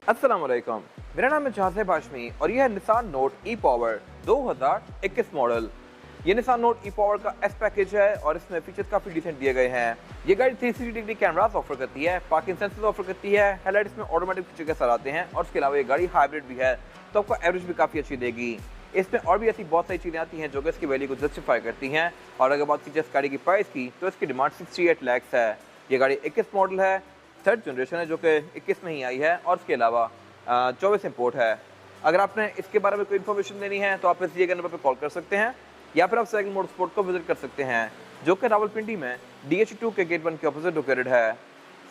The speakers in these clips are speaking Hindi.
अस्सलाम वालेकुम। मेरा नाम है जहाज़ेब हाशमी और यह है निसान नोट ई पावर 2021 मॉडल। ये निसान नोट ई पावर का एस पैकेज है और इसमें फीचर्स काफ़ी डिसेंट दिए गए हैं। ये गाड़ी 360 डिग्री कैमरास ऑफर करती है, पार्किंग सेंसर्स ऑफर करती है, हेडलाइट्स में ऑटोमेटिक फीचर के साथ आते हैं और इसके अलावा ये गाड़ी हाइब्रिड भी है तो आपको एवरेज भी काफ़ी अच्छी देगी। इसमें और भी ऐसी बहुत सारी चीज़ें आती हैं जो कि इसकी वैल्यू को जस्टिफाई करती हैं। और अगर बात की जाए इस गाड़ी की प्राइस की तो इसकी डिमांड 68 लाख है। ये गाड़ी 21 मॉडल है, थर्ड जनरेशन है जो कि 21 में ही आई है और इसके अलावा 24 इम्पोर्ट है। अगर आपने इसके बारे में कोई इन्फॉर्मेशन लेनी है तो आप इस दिए गए नंबर पर कॉल कर सकते हैं या फिर आप साइकिल मोटरस्पोर्ट को विजिट कर सकते हैं जो कि रावलपिंडी में DH2 के गेट 1 के ऑपोजिट लोकेटेड है।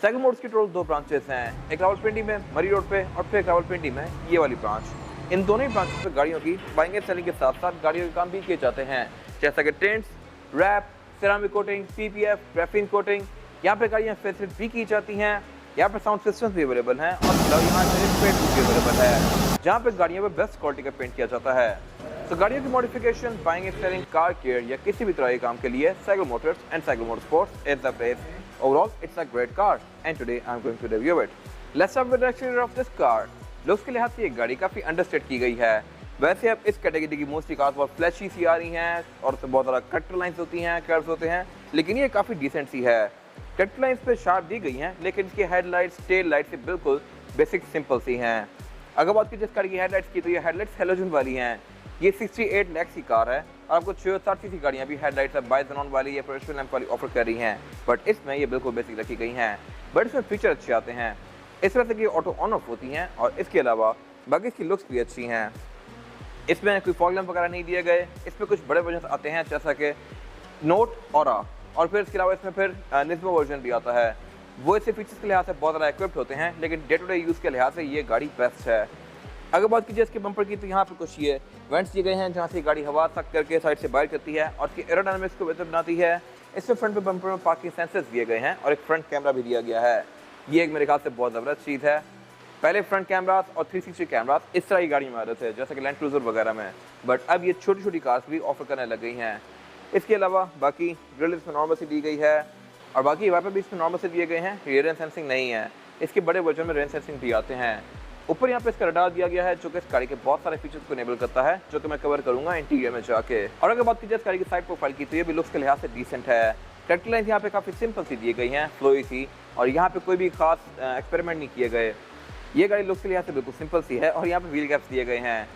साइकिल मोटर्स की टोटल 2 ब्रांचेस हैं, एक रावलपिंडी में मरी रोड पे और फिर एक रावलपिंडी में ये वाली ब्रांच। इन दोनों ही ब्रांचेस पे गाड़ियों की बाइंग एंड सेलिंग के साथ साथ गाड़ियों के काम भी किए जाते हैं जैसा कि tints, wrap, ceramic coating, PPF, graphene coating. यहाँ पे गाड़ियाँ फेसिलिटी भी की जाती हैं। यहाँ पे साउंड सिस्टम भी अवेलेबल हैं और यहाँ पे पेंट भी अवेलेबल है जहाँ पे गाड़ियों पे बेस्ट क्वालिटी का पेंट किया जाता है। तो गाड़ियों की modification, buying and selling, car care या किसी भी तरह के काम के लिए Cycle Motors and Cycle Motorsports is the place. Overall it's a great car and today I am going to review it. Let's start with the exterior of this car. Looks के लिहाज से ये गाड़ी काफ़ी अंडरस्टेड की गई है। वैसे अब इस कैटेगरी की मोस्टली कार्स बहुत फ्लैशी सी आ रही हैं और उससे बहुत ज़्यादा कट लाइन्स होती हैं, कर्व्स होते हैं, लेकिन ये काफ़ी डिसेंट सी है। कट लाइन्स पे शार्प दी गई हैं लेकिन इसकी हेडलाइट्स टेल लाइट से बिल्कुल बेसिक सिंपल सी हैं। अगर बात की जिस कार की हेडलाइट्स की तो ये हेडलाइट्स हेलोजन वाली हैं। ये 68 लाख की कार है और आपको 660 गाड़ियाँ भी हेडलाइट्स बाइजनॉन वाली या प्रोफेशनल लैंप वाली ऑफर कर रही हैं, बट इसमें ये बिल्कुल बेसिक रखी गई हैं। बट इसमें फीचर अच्छे आते हैं, इस तरह से कि ऑटो ऑन ऑफ होती हैं और इसके अलावा बाकी इसकी लुक्स भी अच्छी हैं। इसमें कोई फॉग लैंप वगैरह नहीं दिए गए। इसमें कुछ बड़े वर्जन आते हैं जैसा कि नोट और फिर इसके अलावा इसमें फिर निस्मो वर्जन भी आता है। वो इससे फीचर्स के लिहाज से बहुत ज़्यादा इक्विप्ड होते हैं लेकिन डे टू डे यूज़ के लिहाज से ये गाड़ी बेस्ट है। अगर बात कीजिए इसके बम्पर की तो यहाँ पे कुछ ये वेंट्स दिए गए हैं जहाँ से गाड़ी हवा तक करके साइड से बाहर करती है और इसकी एरोडायनामिक्स को बेहतर बनाती है। इसमें फ्रंट पे बम्पर में पार्किंग सेंसर्स दिए गए हैं और एक फ्रंट कैमरा भी दिया गया है। ये एक मेरे ख्याल से बहुत ज़बरदस्त चीज़ है। पहले फ्रंट कैमरास और 360 कैमरास इस तरह की गाड़ी में आ रहे थे जैसे कि लैंड क्रूजर वगैरह में, बट अब ये छोटी छोटी कार्स भी ऑफर करने लग गई हैं। इसके अलावा बाकी ग्रिल इसमें नॉर्मल से दी गई है और बाकी वाइपर भी इसमें नॉर्मल से दिए गए हैं, रेन सेंसिंग नहीं है। इसके बड़े वर्जन में रेन सेंसिंग भी आते हैं। ऊपर यहाँ पे इसका रडार दिया गया है जो कि इस गाड़ी के बहुत सारे फीचर्स को इनेबल करता है जो कि मैं कवर करूंगा इंटीरियर में जाके। और अगर बात की जाए इस गाड़ी की साइड प्रोफाइल की तो ये भी लुक्स के लिहाज से डिसेंट है। कट लाइन्स यहाँ पे काफ़ी सिंपल सी दी गई हैं, फ्लोई सी, और यहाँ पे कोई भी खास एक्सपेरिमेंट नहीं किए गए। ये गाड़ी लुक्स के लिहाज से बिल्कुल सिंपल सी है और यहाँ पे व्हील गैप्स दिए गए हैं।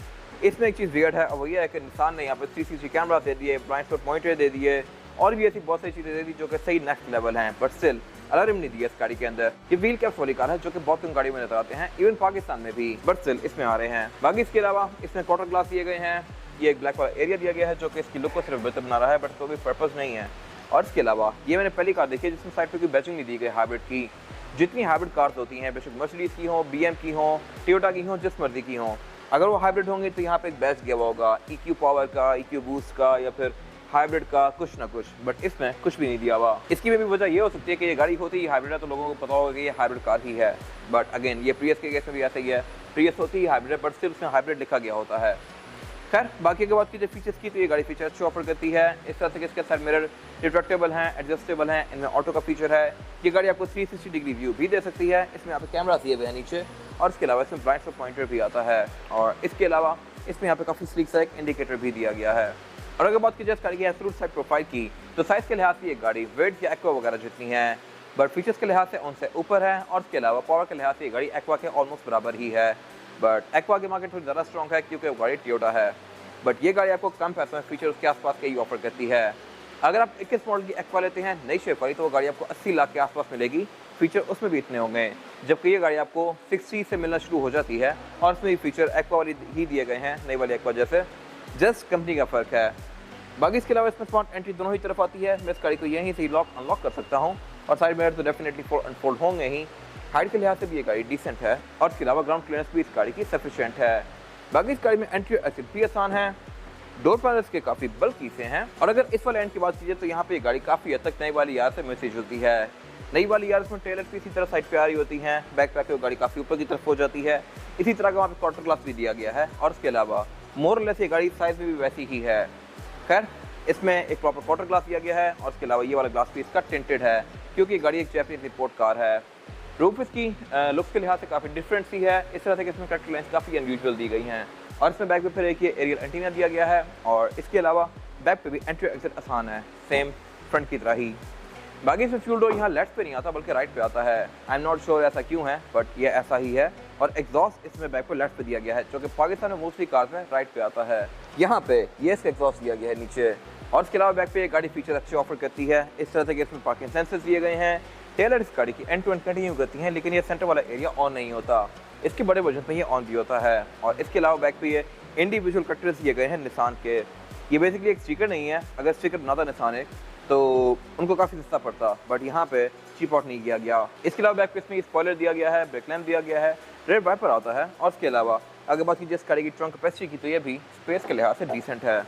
इसमें एक चीज़ वियर्ड है और वो ये है कि निसान ने यहाँ पे 360 कैमरा दे दिए, ब्लाइंड स्पॉट मॉनिटर दे दिए और भी ऐसी बहुत सारी चीज़ें दे दी जो कि सही नेक्स्ट लेवल हैं, बट स्टिल अलार्म नहीं दिया इस गाड़ी के अंदर। ये व्हील कैप्स वाली कार है जो कि बहुत कम गाड़ी में नजर आते हैं, इवन पाकिस्तान में भी, बट स्टिल इसमें आ रहे हैं। बाकी इसके अलावा इसमें क्वार्टर ग्लास दिए गए हैं। ये एक ब्लैक वाला एरिया दिया गया है जो कि इसकी लुक को सिर्फ बेहतर बना रहा है बट कोई पर्पज़ नहीं है। और इसके अलावा ये मैंने पहली कार देखी है जिसमें साइड पर कोई बैचिंग नहीं दी गई हाइब्रिड की। जितनी हाइब्रिड कार्स होती हैं, बेशक मर्सिडीज़ की हो, BM की हो, टोयोटा की हो, जिस मर्जी की हो, अगर वो हाइब्रिड होंगे तो यहाँ पे एक बैच दिया हुआ होगा EQ पावर का, EQ बूस्ट का या फिर हाइब्रिड का कुछ ना कुछ, बट इसमें कुछ भी नहीं दिया हुआ। इसकी भी वजह ये हो सकती है कि ये गाड़ी होती ही हाइब्रिड है तो लोगों को पता होगा कि ये हाइब्रिड कार ही है, बट अगेन ये प्रियस के केस में भी ऐसा ही है। प्रियस होती ही हाइब्रिड है बट सिर्फ उसमें हाइब्रिड लिखा गया होता है। खैर बाकी की बात की जो फीचर्स की तो ये गाड़ी फीचर अच्छे ऑफर करती है। इस तरह से कि इसके साइड मिरर रिट्रैक्टेबल हैं, एडजस्टेबल हैं, इनमें ऑटो का फीचर है। ये गाड़ी आपको 360 डिग्री व्यू भी दे सकती है। इसमें यहाँ पे कैमरा दिए हुए हैं नीचे और इसके अलावा इसमें ब्लाइंड स्पॉट पॉइंटर भी आता है और इसके अलावा इसमें यहाँ पे काफ़ी स्लीक सा एक इंडिकेटर भी दिया गया है। और अगर बात की जाए इस गाड़ी की एब्सोल्यूट साइड प्रोफाइल की तो साइज़ के लिहाज से ये गाड़ी वेट या एक्वा वगैरह जितनी है, बट फीचर्स के लिहाज से उनसे ऊपर है और इसके अलावा पावर के लिहाज से ये गाड़ी एक्वा के ऑलमोस्ट बराबर ही है। बट एक्वा की मार्केट थोड़ी ज़्यादा स्ट्रॉन्ग है क्योंकि वो गाड़ी टोयोटा है, बट ये गाड़ी आपको कम पैसों में फीचर उसके आसपास के ही ऑफर करती है। अगर आप 21 मॉडल की एक्वा लेते हैं नई शेप वाली तो वो गाड़ी आपको 80 लाख के आसपास मिलेगी, फीचर उसमें भी इतने होंगे, जबकि ये गाड़ी आपको 60 से मिलना शुरू हो जाती है और उसमें भी फीचर एक्वा वाली ही दिए गए हैं नई वाली एक्वा जैसे, जस्ट कंपनी का फ़र्क है। बाकी इसके अलावा इसमें स्मार्ट एंट्री दोनों ही तरफ आती है। मैं इस गाड़ी को यहीं से ही लॉक अनलॉक कर सकता हूँ और साइड मिरर तो डेफिनेटली अनफोल्ड होंगे ही। हाइट के लिहाज से भी ये गाड़ी डिसेंट है और इसके अलावा ग्राउंड क्लियरेंस भी इस गाड़ी की सफिशिएंट है। बाकी इस गाड़ी में एंट्री एक्सिट भी आसान है, डोर पैनल्स के काफ़ी बल्कि से हैं। और अगर इस वाले एंड की बात कीजिए तो यहाँ पे ये गाड़ी काफ़ी हद तक नई वाली यार से मैसेज होती है। नई वाली यार इसमें टेलर भी इसी तरह साइड पे आ रही होती हैं, बैक पैक गाड़ी काफ़ी ऊपर की तरफ हो जाती है। इसी तरह का वहाँ पे क्वार्टर ग्लास भी दिया गया है और इसके अलावा मोर लेस ये गाड़ी साइज़ में भी वैसी ही है। खैर इसमें एक प्रॉपर क्वार्टर ग्लास दिया गया है और इसके अलावा ये वाला ग्लास भी इसका टिंटेड है क्योंकि गाड़ी एक जैपनीज इंपोर्ट कार है। रूफ इसकी लुक्स के लिहाज से काफ़ी डिफरेंट सी है। इस तरह से कि इसमें करेक्टर लाइन्स काफ़ी अनयूजुअल दी गई हैं और इसमें बैक पे फिर एक ये एरियल एंटीना दिया गया है और इसके अलावा बैक पे भी एंट्री एग्जिट आसान है, सेम फ्रंट की तरह ही। बाकी इसमें फ्यूल डोर यहाँ लेफ्ट पे नहीं आता बल्कि राइट पे आता है। आई एम नॉट श्योर ऐसा क्यों है, बट ये ऐसा ही है। और एग्जॉस्ट इसमें बैक पे लेफ्ट पे दिया गया है, जो कि पाकिस्तान में मोस्टली कार्स में राइट पे आता है। यहाँ पे ये इसका एग्जॉस्ट दिया गया है नीचे। और इसके अलावा बैक पे ये गाड़ी फीचर अच्छे ऑफर करती है। इस तरह से कि इसमें पार्किंग सेंसर्स दिए गए हैं। टेलर इस गाड़ी की एंड टू एंड कंटिन्यू करती हैं, लेकिन ये सेंटर वाला एरिया ऑन नहीं होता। इसके बड़े वर्जन में ये ऑन भी होता है। और इसके अलावा बैक पे ये इंडिविजुअल कट्टर्स दिए गए हैं निसान के। ये बेसिकली एक स्टिकर नहीं है, अगर स्टिकर बनाता निसान एक तो उनको काफ़ी सस्ता पड़ता, बट यहाँ पे चीप आउट नहीं किया गया। इसके अलावा बैक पे इसमें स्पॉइलर दिया गया है, ब्रेक लैम्प दिया गया है, रेयर वाइपर आता है। और इसके अलावा अगर बात कीजिए इस गाड़ी की ट्रंक कैपेसिटी की तो ये भी स्पेस के लिहाज से डिसेंट है।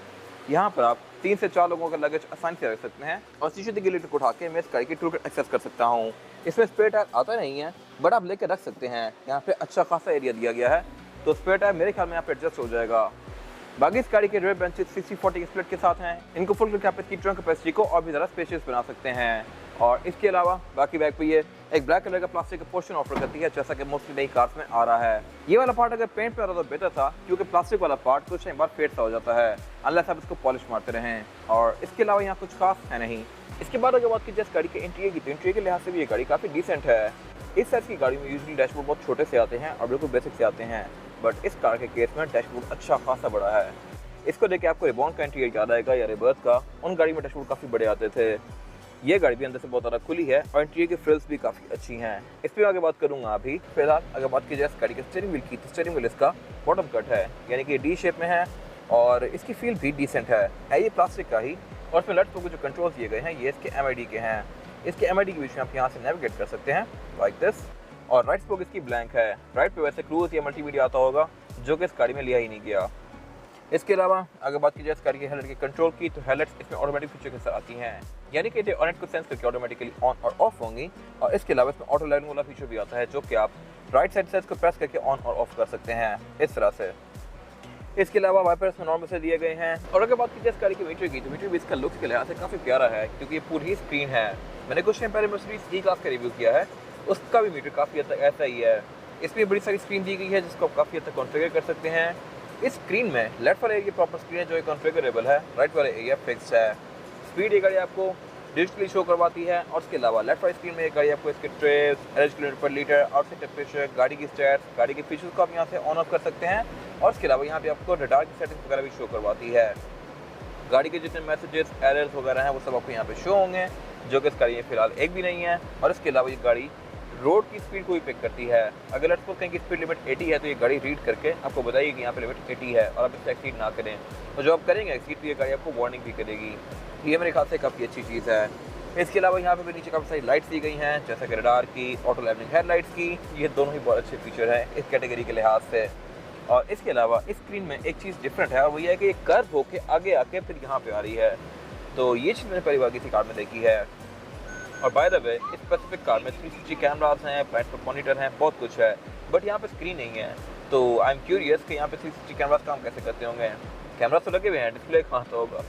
यहाँ पर आप 3 से 4 लोगों का लगेज आसानी से रख सकते हैं और शीशे की गिलिट को उठा के मैं इस गाड़ी की टूल किट एक्सेस कर सकता हूँ। इसमें स्पेयर टायर आता नहीं है, बट आप लेकर रख सकते हैं। यहाँ पे अच्छा खासा एरिया दिया गया है, तो स्पेयर टायर मेरे ख्याल में यहाँ पे एडजस्ट हो जाएगा। बाकी इस गाड़ी के रेयर बेंचेस 60-40 स्प्लिट के साथ हैं। इनको फुल करके आप इसकी ट्रंक कैपेसिटी को और भी ज़्यादा स्पेशियस बना सकते हैं। और इसके अलावा बाकी बैक पे ये एक ब्लैक कलर का प्लास्टिक का पोर्शन ऑफर करती है, जैसा कि मोस्टली नई कार्स में आ रहा है। ये वाला पार्ट अगर पेंट पे आ रहा तो बेटर था, क्योंकि प्लास्टिक वाला पार्ट कुछ टाइम बाद फेड सा हो जाता है अनलेस आप इसको पॉलिश मारते रहें। और इसके अलावा यहाँ कुछ खास है नहीं। इसके बाद अगर बात की जाए इस गाड़ी के इंटीरियर की, तो इंटीरियर के लिहाज से भी ये गाड़ी काफ़ी डिसेंट है। इस साइज की गाड़ी में यूजुअली डैशबोर्ड बहुत छोटे से आते हैं और बिल्कुल बेसिक से आते हैं, बट इस कार के केस में डैशबोर्ड अच्छा खासा बड़ा है। इसको देख के आपको रिबॉन का इंटीरियर याद आएगा या रिबर्थ का। उन गाड़ी में डैशबोर्ड काफ़ी बड़े आते थे। ये गाड़ी भी अंदर से बहुत ज़्यादा खुली है और इंटीरियर की फ्रिल्स भी काफ़ी अच्छी हैं। इस पर आगे बात करूँगा अभी। फिलहाल अगर बात की जाए इस गाड़ी के स्टीयरिंग व्हील की, तो स्टीयरिंग व्हील इसका बॉटम कट है, यानी कि डी शेप में है और इसकी फील भी डिसेंट है ये प्लास्टिक का ही। और इसमें लेफ्ट को जो कंट्रोल्स दिए गए हैं ये इसके MID के हैं। इसके MID के बीच में आप यहाँ से नेविगेट कर सकते हैं लाइक दिस। और राइट स्पोक इसकी ब्लैंक है। राइट पे वैसे क्रूज या मल्टीमीडिया आता होगा, जो कि इस गाड़ी में लिया ही नहीं गया। इसके अलावा अगर बात की जाए इस गाड़ी के हेडलाइट के कंट्रोल की, तो हेडलाइट्स इसमें ऑटोमेटिक फीचर के साथ आती हैं, यानी कि ये ऑनेट को सेंस करके ऑटोमेटिकली ऑन और ऑफ होंगी। और इसके अलावा इसमें ऑटो लाइटिंग वाला फीचर भी आता है, जो कि आप राइट साइड से इसको प्रेस करके ऑन और ऑफ कर सकते हैं इस तरह से। इसके अलावा वाइपर्स में नॉर्मल से दिए गए हैं। और अगर बात की जाए इस गाड़ी की मीटर की, तो मीटर भी इसका लुक्स के लिहाज से काफ़ी प्यारा है, क्योंकि ये पूरी ही स्क्रीन है। मैंने कुछ टाइम पहले मर्सिडीज E-क्लास का रिव्यू किया है, उसका भी मीटर काफ़ी हद तक ऐसा ही है। इसमें बड़ी सारी स्क्रीन दी गई है, जिसको आप काफ़ी हद तक कॉन्फ़िगर कर सकते हैं। इस स्क्रीन में लेफ्ट वाले एरिया प्रॉपर स्क्रीन है जो कॉन्फ़िगरेबल है, राइट वाले एरिया फिक्स है। स्पीड ये गाड़ी आपको डिजिटली शो करवाती है। और इसके अलावा लेफ्ट वाली स्क्रीन में ये गाड़ी आपको इसके ट्रेस, एवरेज किलोमीटर पर लीटर, आउटसाइड टेम्परेचर, गाड़ी की स्टैट्स, गाड़ी के फीचर्स को आप यहाँ से ऑन ऑफ कर सकते हैं। और इसके अलावा यहाँ पे आपको रडार की सेटिंग्स वगैरह भी शो करवाती है। गाड़ी के जितने मैसेजेस, एरर्स वगैरह हैं वो सब आपको यहाँ पे शो होंगे, जो कि इस गाड़ी में फिलहाल एक भी नहीं है। और इसके अलावा ये गाड़ी रोड की स्पीड को भी पिक करती है। अगर लेट्स सपोज कहीं की स्पीड लिमिट 80 है, तो ये गाड़ी रीड करके आपको बताइए कि यहाँ पे लिमिट 80 है और आप इससे एक्सीड ना करें। तो जो आप करेंगे एक्सीड, तो ये गाड़ी आपको वार्निंग भी करेगी। ये मेरे ख्याल से काफ़ी अच्छी चीज़ है। इसके अलावा यहाँ पे भी नीचे काफ़ी सारी लाइट्स दी गई हैं, जैसे कि रडार की, ऑटो लैम्पिंग हेडलाइट्स की। ये दोनों ही बहुत अच्छे फीचर हैं इस कैटेगरी के लिहाज से। और इसके अलावा इस स्क्रीन में एक चीज़ डिफरेंट है, और वो ये है कि ये कर्व होके आगे आके फिर यहाँ पे आ रही है। तो ये चीज़ मैंने पहली बार किसी कार में देखी है। और बाय द वे इस स्पेसिफिक कार में 360 कैमरास हैं, ब्लाइंड स्पॉट मॉनिटर हैं, बहुत कुछ है, बट यहाँ पे स्क्रीन नहीं है। तो आई एम क्यूरियस कि यहाँ पे 360 कैमरास काम कैसे करते होंगे। कैमरा तो लगे हुए हैं, डिस्प्ले कहाँ तो होगा।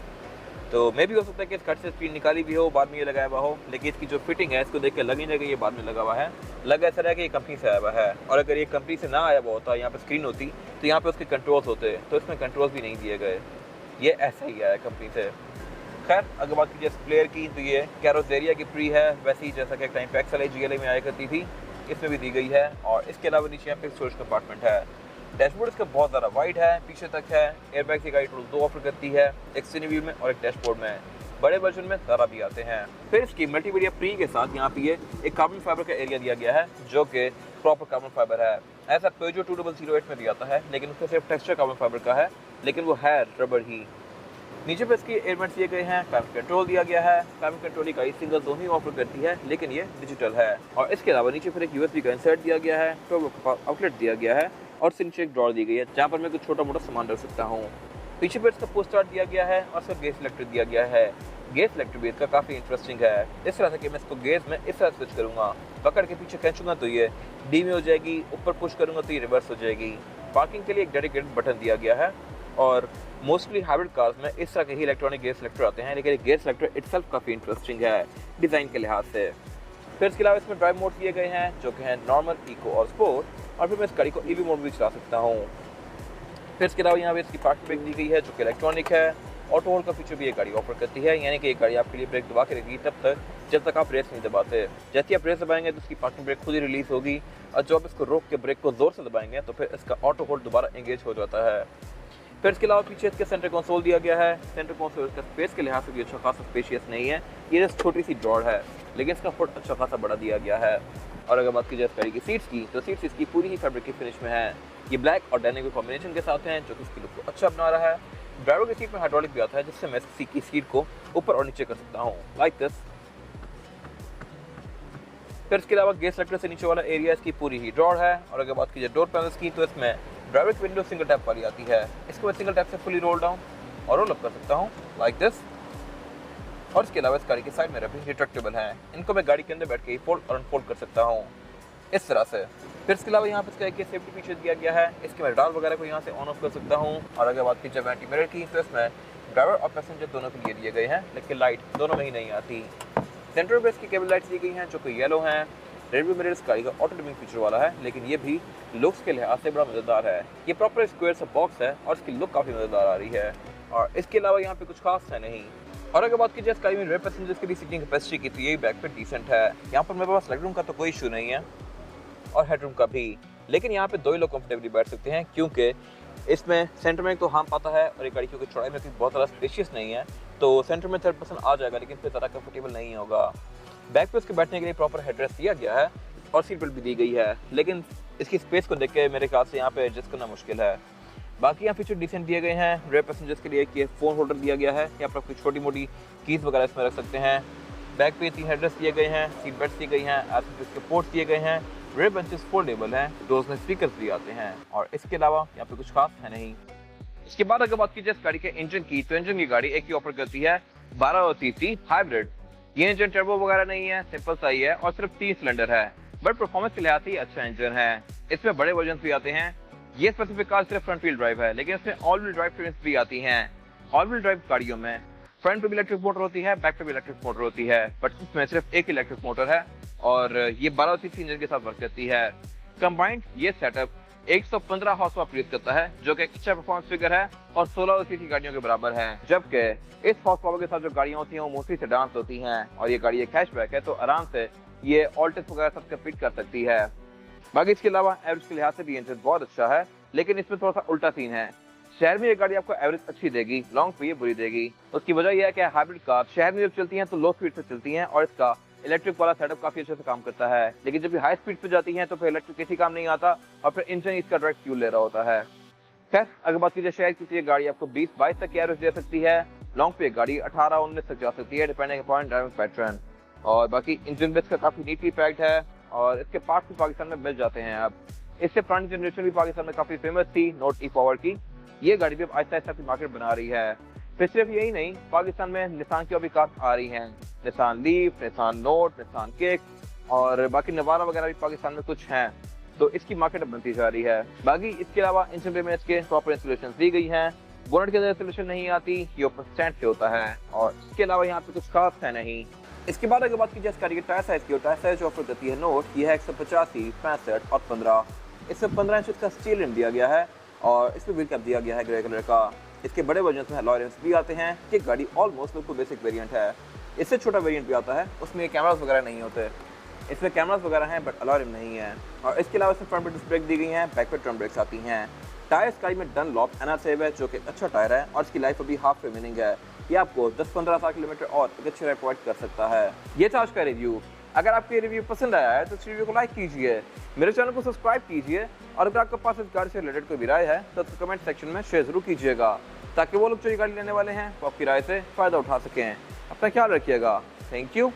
तो मे भी हो सकता है कि इस कट से स्क्रीन निकाली भी हो, बाद में ये लगाया हुआ हो, लेकिन इसकी जो फिटिंग है इसको देख के लग नहीं लगे ये बाद में लगा हुआ है। लगा ऐसा है कि ये कंपनी से आया हुआ है। और अगर ये कंपनी से ना आया हुआ होता, यहाँ पे स्क्रीन होती, तो यहाँ पे उसके कंट्रोल्स होते, तो इसमें कंट्रोल्स भी नहीं दिए गए। ये ऐसा ही आया कंपनी से। खैर अगर बात कीजिए प्लेयर की, तो ये कैरोसेरिया की प्री है, वैसे ही जैसा कि एक टाइम पे XLA GLA में आया करती थी, इसमें भी दी गई है। और इसके अलावा नीचे यहाँ पे स्टोरेज कंपार्टमेंट है। डैशबोर्ड इसका बहुत ज़्यादा वाइड है, पीछे तक है। एयरबैग की गाड़ी टोटल 2 ऑफर करती है, एक स्टीयरिंग व्हील में और एक डैशबोर्ड में। बड़े वर्जन में ज़्यादा भी आते हैं। फिर इसकी मल्टीमीडिया प्री के साथ यहाँ पे ये एक कार्बन फाइबर का एरिया दिया गया है, जो कि प्रॉपर कार्बन फाइबर है। ऐसा Peugeot 2008 में भी आता है, लेकिन उसका सिर्फ टेक्सचर कार्बन फाइबर का है, लेकिन वो है रबर ही। नीचे पे इसके एयरवेंट्स दिए गए हैं, क्लाइमेट कंट्रोल दिया गया है। क्लाइमेट कंट्रोल का सिंगल दोनों ही ऑफर करती है, लेकिन ये डिजिटल है। और इसके अलावा नीचे फिर एक USB का इंसर्ट दिया गया है, 12 आउटलेट दिया गया है और नीचे एक ड्रॉर दी गई है, जहाँ पर मैं कुछ छोटा मोटा सामान रख सकता हूँ। पीछे पर इसका पोस्ट स्टार्ट दिया गया है और इसका गेज सिलेक्टर दिया गया है। गेज सिलेक्टर भी इसका काफ़ी इंटरेस्टिंग है, इस तरह से कि मैं इसको गेज में इस तरह स्विच करूँगा, पकड़ के पीछे खींचूंगा तो ये डी में हो जाएगी, ऊपर पुश करूँगा तो ये रिवर्स हो जाएगी। पार्किंग के लिए एक डेडिकेटेड बटन दिया गया है। और मोस्टली हाइब्रिड कार्स में इस तरह के ही इलेक्ट्रॉनिक गेयर सिलेक्टर आते हैं, लेकिन गेयर सिलेक्टर इटसेल्फ काफ़ी इंटरेस्टिंग है डिज़ाइन के लिहाज से। फिर इसके अलावा इसमें ड्राइव मोड दिए गए हैं जो कि हैं नॉर्मल, इको और स्पोर्ट, और फिर मैं इस गाड़ी को ईवी मोड में भी चला सकता हूँ। फिर इसके अलावा यहाँ पे इसकी पार्किंग ब्रेक दी गई है जो कि इलेक्ट्रॉनिक है। ऑटो होल्ड का फीचर भी ये गाड़ी ऑफर करती है, यानी कि ये गाड़ी आपके लिए ब्रेक दबा के रहेगी जब तक आप ब्रेक नहीं दबाते। जैसे ही आप ब्रेक दबाएंगे तो इसकी पार्किंग ब्रेक खुद ही रिलीज होगी, और जब आप इसको रोक के ब्रेक को जोर से दबाएंगे तो फिर इसका ऑटो होल्ड दोबारा एंगेज हो जाता है। फिर इसके अलावा पीछे इसके सेंटर कंसोल दिया गया है। सेंटर कंसोल इसका स्पेस के लिहाज से भी अच्छा खासा स्पेशियस नहीं है, ये जस्ट छोटी सी ड्रॉर है, लेकिन इसका फुट अच्छा खासा बड़ा दिया गया है। और अगर बात की जाए इस गाड़ी की सीट्स की, तो सीट्स इसकी पूरी ही फैब्रिक की फिनिश में है। ये ब्लैक और डेनिम के कॉम्बिनेशन के साथ हैं जो कि इसकी लुक को अच्छा बना रहा है। ड्राइवर की सीट में हाइड्रोलिक भी आता है, जिससे मैं इसकी सीट को ऊपर और नीचे कर सकता हूँ, लाइक दिस। फिर इसके अलावा गेट सेक्टर से नीचे वाला एरिया इसकी पूरी ही ड्रॉर है। और अगर बात की जाए डोर पैनल्स की, तो इसमें ड्राइवर की विंडो सिंगल टैप वाली आती है। इसको मैं सिंगल टैप से फुली रोल डाउन और रोल अप कर सकता हूँ, लाइक दिस। और इसके अलावा इस गाड़ी की साइड में भी रिट्रैक्टेबल हैं, इनको मैं गाड़ी के अंदर बैठ के फोल्ड और अनफोल्ड कर सकता हूँ, इस तरह से। फिर इसके अलावा यहाँ पे इसका एक सेफ्टी फीचर दिया गया है, इसके मैं डाल वगैरह को यहाँ से ऑन ऑफ कर सकता हूँ। और अगर बात की जाए एंटी मिरर की, तो इसमें ड्राइवर और पैसेंजर दोनों के लिए दिए गए हैं, लेकिन लाइट दोनों में ही नहीं आती। सेंटर पे इसकी केबल लाइट्स दी गई हैं जो कि येलो हैं। रेयरव्यू मिरर इस गाड़ी का ऑटो डिमिंग फीचर वाला है, लेकिन ये भी लुक्स के लिहाज से बड़ा मजेदार है। ये प्रॉपर स्क्वायर सा बॉक्स है और इसकी लुक काफी मजेदार आ रही है, और इसके अलावा यहाँ पे कुछ खास है नहीं। और अगर बात की जाए इस गाड़ी में रेयर पैसेंजर्स की भी सीटिंग कैपेसिटी की, तो ये बैक पे डिसेंट है। यहाँ पर मेरे पास लेग रूम का तो कोई इशू नहीं है और हेडरूम का भी, लेकिन यहाँ पे दो ही लोग कंफर्टेबली बैठ सकते हैं, क्योंकि इसमें सेंटर में तो हम पाता है, और ये गाड़ी क्योंकि चौड़ाई में बहुत ज़्यादा स्पेशियस नहीं है, तो सेंटर में थर्ड पर्सन आ जाएगा, लेकिन फिर ज़्यादा कंफर्टेबल नहीं होगा। बैक पे उसके बैठने के लिए प्रॉपर हेडरेस्ट दिया गया है और सीट बेल्ट भी दी गई है, लेकिन इसकी स्पेस को देख के मेरे ख्याल से यहाँ पे एडजस्ट करना मुश्किल है। बाकी यहाँ फीचर डिसेंट दिए गए हैं। रेयर पैसेंजर्स के लिए एक फोन होल्डर दिया गया है, यहाँ पर आपकी छोटी मोटी कीज वगैरह इसमें रख सकते हैं। बैक पे 3 हेडरेस्ट दिए गए हैं, सीट बेल्ट दी गई हैं, इसके पोर्ट्स दिए गए हैं। रेयर बेंचेस फोल्डेबल हैं, डोर्स में स्पीकर्स भी आते हैं, और इसके अलावा यहाँ पे कुछ खास है नहीं। इसके बाद अगर बात की जाए इस गाड़ी के इंजन की, तो इंजन की गाड़ी एक ही ऑफर करती है 12 सीसी हाइब्रिड। ये इंजन टर्बो वगैरह नहीं है, सिंपल सा ही है और सिर्फ 3 सिलेंडर है, बट परफॉर्मेंस के लिहाज से अच्छा इंजन है। इसमें बड़े वर्जन भी आते हैं। ये स्पेसिफिक कार सिर्फ फ्रंट व्हील ड्राइव है, लेकिन इसमें ऑल व्हील ड्राइव ट्रेन्स भी आती हैं। ऑल व्हील ड्राइव गाड़ियों में फ्रंट पे भी इलेक्ट्रिक मोटर होती है, बैक पे भी इलेक्ट्रिक मोटर होती है, बट इसमें सिर्फ एक इलेक्ट्रिक मोटर है और ये 12 सीसी इंजन के साथ वर्क करती है। कंबाइंड ये सेटअप 115 हॉर्स पावर प्रोड्यूस करता है, जो कि एक अच्छा परफॉर्मेंस फिगर है और 16 सीसी गाड़ियों के बराबर है। जबकि इस हॉर्स पावर के साथ जो गाड़ियां होती हैं वो मोस्टली सेडान होती हैं, और ये गाड़ी एक हैचबैक है, तो आराम से ये ऑल्टस वगैरह सब कम्पीट कर सकती है। बाकी इसके अलावा एवरेज के लिहाज से भी इंजन बहुत अच्छा है, लेकिन इसमें थोड़ा सा उल्टा सीन है। शहर में ये गाड़ी आपको एवरेज अच्छी देगी, लॉन्ग पे ये बुरी देगी। उसकी वजह यह है कि हाइब्रिड कार शहर में जब चलती हैं तो लो स्पीड से चलती हैं, और इसका इलेक्ट्रिक वाला सेटअप काफी अच्छे से काम करता है, लेकिन जब ये हाई स्पीड पे जाती हैं तो फिर इलेक्ट्रिक किसी काम नहीं आता और फिर इंजन इसका डायरेक्ट फ्यूल ले रहा होता है। खैर, अगर बात कीजिए शहर की, गाड़ी आपको 20-22 तक की एवरेज दे सकती है, लॉन्ग पे गाड़ी 18-19 तक जा सकती है, डिपेंडिंग अपॉन ड्राइविंग पैटर्न। और बाकी इंजन बेस का काफी नीटली पैक्ड है, और इसके पार्ट्स भी पाकिस्तान में मिल जाते हैं। अब इससे पुरानी जनरेशन भी पाकिस्तान में काफी फेमस थी नोट ई पावर की, ये गाड़ी भी आहिस्ता आहिस्ता अपनी मार्केट बना रही है। फिर सिर्फ यही नहीं, पाकिस्तान में निसान की भी कार आ रही हैं, Nissan leaf, Nissan note, Nissan kick, और बाकी नवारा वगैरह भी पाकिस्तान में कुछ हैं, तो इसकी मार्केट अब बनती जा रही है। बाकी इसके अलावा इंजन पे में इसके प्रॉपर इंस्टॉलेशन दी गई हैं, बोनट के अंदर इंस्टॉलेशन नहीं आती, ये ऊपर स्टैंड से होता है, और इसके अलावा यहाँ पे कुछ खास है नहीं। इसके बाद अगर बात की जाए इस गाड़ी के टायर साइज की, टायर साइज जो ऑफर करती है नोट, ये है 185, 65 और 15। इसमें 15 इंच का स्टील रिम दिया गया है, और इसमें व्हील कैप दिया गया है ग्रे कलर का। इसके बड़े वर्जन में अलॉय रिम्स भी आते हैं। ये गाड़ी ऑलमोस्ट बिल्कुल बेसिक वेरिएंट है, इससे छोटा वेरिएंट भी आता है, उसमें कैमरास वगैरह नहीं होते। इसमें कैमरास वगैरह हैं बट अलॉय रिम नहीं है, और इसके अलावा इसमें फ्रंट पे डिस्क ब्रेक दी गई हैं, बैक पे ड्रम ब्रेक्स आती हैं। टायर इस गाड़ी में डनलॉप एनासेव है, जो कि अच्छा टायर है, और इसकी लाइफ अभी हाफ रिमेनिंग है। ये आपको 10-15 किलोमीटर और एक अच्छी राइड प्रोवाइड कर सकता है। ये था आज का रिव्यू। अगर आपको ये रिव्यू पसंद आया है तो इस रिव्यू को लाइक कीजिए, मेरे चैनल को सब्सक्राइब कीजिए, और अगर आपके पास इस गाड़ी से रिलेटेड कोई भी राय है तो कमेंट सेक्शन में शेयर जरूर कीजिएगा, ताकि वो लोग जो ये गाड़ी लेने वाले हैं वो आपकी राय से फ़ायदा उठा सकें। अपना ख्याल रखिएगा। Thank you.